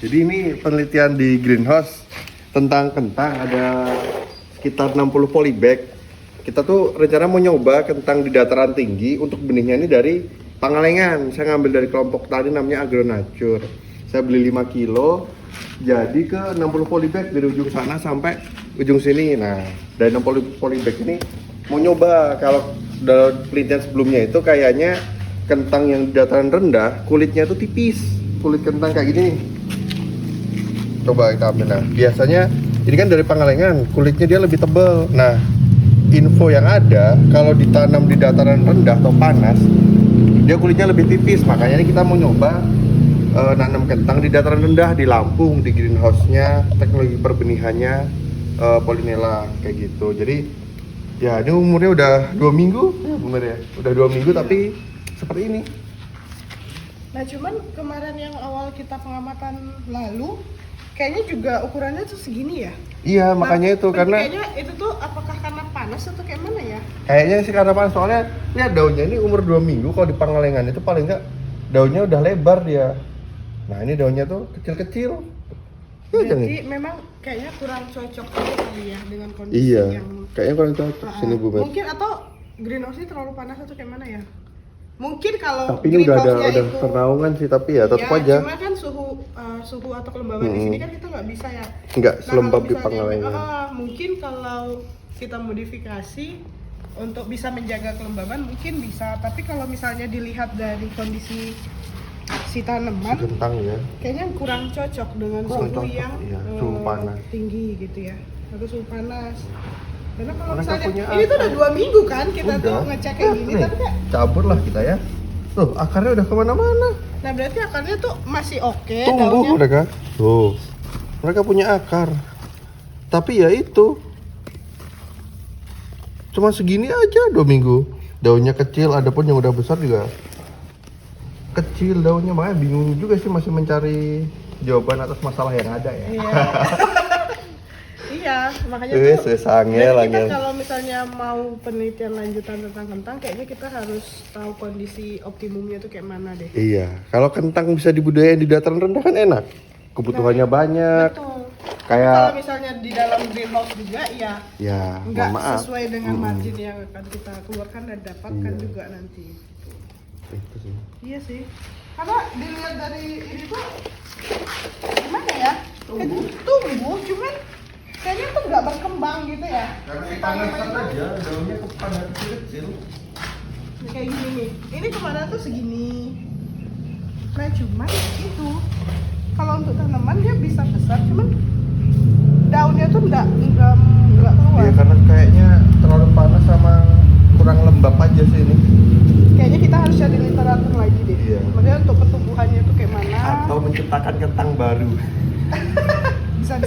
Jadi ini penelitian di greenhouse tentang kentang, ada sekitar 60 polybag. Kita tuh rencana mau nyoba kentang di dataran tinggi untuk benihnya ini dari Pangalengan. Saya ngambil dari kelompok tani namanya Agronature. Saya beli 5 kilo, jadi ke 60 polybag dari ujung sana sampai ujung sini. Nah, dari 60 polybag ini mau nyoba, kalau dalam penelitian sebelumnya itu kayaknya kentang yang di dataran rendah kulitnya itu tipis, kulit kentang kayak gini nih. Coba kita ambil. Nah, biasanya ini kan dari Pangalengan, kulitnya dia lebih tebal. Nah, info yang ada kalau ditanam di dataran rendah atau panas, dia kulitnya lebih tipis. Makanya ini kita mau nyoba nanam kentang di dataran rendah di Lampung, di greenhouse-nya, teknologi perbenihannya Polinella kayak gitu. Jadi ya ini umurnya udah 2 minggu, ya bener ya, udah 2 minggu tapi seperti ini. Nah cuman kemarin yang awal kita pengamatan lalu, kayaknya juga ukurannya tuh segini ya? Iya, makanya itu karena kayaknya itu tuh apakah karena panas atau kayak mana ya? kayaknya sih karena panas, soalnya lihat daunnya ini umur 2 minggu. Kalau di Pangalengan itu paling enggak daunnya udah lebar dia. Nah ini daunnya tuh kecil-kecil. Jadi memang kayaknya kurang cocok aja kali ya dengan kondisi Iya, yang kayaknya kurang cocok sini Bu Met. mungkin atau greenhouse-nya terlalu panas atau kayak mana ya? Mungkin kalau Tapi ini udah ada greenhouse-nya ternaungan sih, tapi ya tetap aja cuma kan suhu atau kelembaban di sini kan kita nggak bisa ya. nggak Nah, selembab kalau di misalnya, Pangalengan. mungkin kalau kita modifikasi untuk bisa menjaga kelembaban mungkin bisa, tapi kalau misalnya dilihat dari kondisi si tanaman Kentang ya. kayaknya kurang cocok dengan Kurang suhu cocok, yang iya, suhu panas. tinggi gitu ya, harus suhu panas. Karena kalau Mereka misalnya punya ini tuh udah 2 minggu kan kita tuh Udah. ngecek kayak gini, Nih, tapi kayak cabut lah kita ya. Tuh akarnya udah kemana-mana. nah berarti akarnya tuh masih oke, Tumbuh daunnya. mereka. Tuh, mereka punya akar. Tapi ya itu, cuma segini aja 2 minggu. Daunnya kecil, ada pun yang udah besar juga kecil daunnya. Makanya bingung juga sih, masih mencari jawaban atas masalah yang ada ya. Iya. Iya, makanya Wes, tuh wes, angel, jadi kita angel. kalau misalnya mau penelitian lanjutan tentang kentang, kayaknya kita harus tahu kondisi optimumnya tuh kayak mana deh. Iya, kalau kentang bisa dibudidayain di dataran rendah kan enak. Kebutuhannya banyak. Betul. Kayak Kalau misalnya di dalam greenhouse juga, ya ya, nggak mohon maaf. sesuai dengan margin yang akan kita keluarkan dan dapatkan Iya. juga nanti. Itu sih. Iya sih. Karena dilihat dari ini tuh gimana ya? Tumbuh, cuman kayaknya tuh nggak berkembang gitu ya. Karena kepanasan aja, daunnya kepanasan kecil. Kayak gini nih. Ini kemarin tuh segini. Nah cuman itu kalau untuk tanaman dia bisa besar, cuman daunnya tuh nggak keluar. Iya, karena kayaknya terlalu panas sama kurang lembab aja sih ini. Kayaknya kita harus cari literatur lagi deh. Iya. Maksudnya untuk pertumbuhannya itu kayak mana? Atau menciptakan kentang baru. Bisa.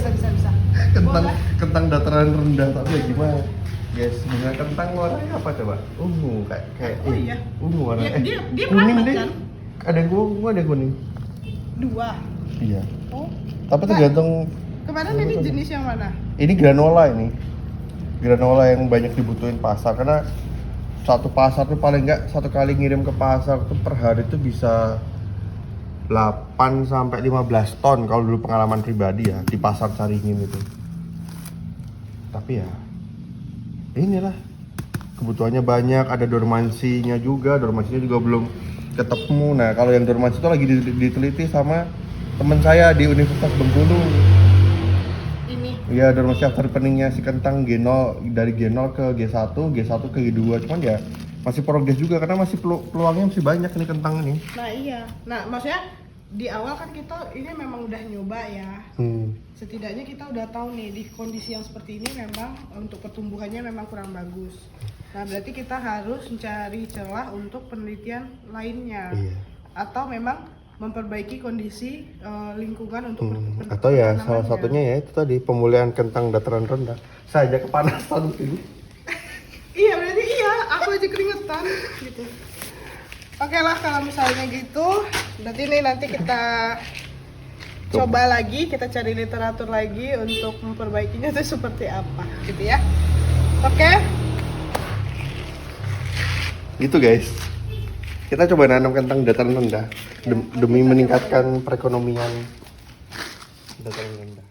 Kentang dataran rendah, tapi ya gimana? Guys, bunga kentang warnanya apa coba? Ungu kayak Oh iya. ungu warnanya. Ya, dia kuning merapat deh. kan? Ada yang ungu, ada yang kuning. 2. Iya. Oh. Tapi tergantung. Kemarin ini jenis yang mana? Ini granola ini. Granola yang banyak dibutuhin pasar, karena satu pasar tuh paling enggak satu kali ngirim ke pasar tuh per hari tuh bisa 8 sampai 15 ton kalau dulu pengalaman pribadi ya di pasar Caringin itu. Tapi ya inilah, kebutuhannya banyak, ada dormansinya juga belum ketemu. Nah kalau yang dormansi itu lagi diteliti sama teman saya di Universitas Bengkulu. Ini. Iya, dormansi after peningnya si kentang G0, dari G0 ke G1, G1 ke G2, cuman ya masih progres juga karena masih peluangnya masih banyak nih kentang ini. Nah iya. Nah maksudnya di awal kan kita ini memang udah nyoba ya. Setidaknya kita udah tahu nih di kondisi yang seperti ini memang untuk pertumbuhannya memang kurang bagus. Nah berarti kita harus mencari celah untuk penelitian lainnya. Iya. Atau memang memperbaiki kondisi lingkungan untuk Atau ya salah penanamannya. satunya ya itu tadi pemulihan kentang dataran rendah. Saya aja kepanasan ini. Iya berarti iya, aku aja keringetan gitu. Oke lah kalau misalnya gitu, berarti ini nanti kita coba lagi, kita cari literatur lagi untuk memperbaikinya itu seperti apa gitu ya. Oke. Gitu guys. Kita coba nanam kentang dataran rendah demi meningkatkan perekonomian dataran rendah.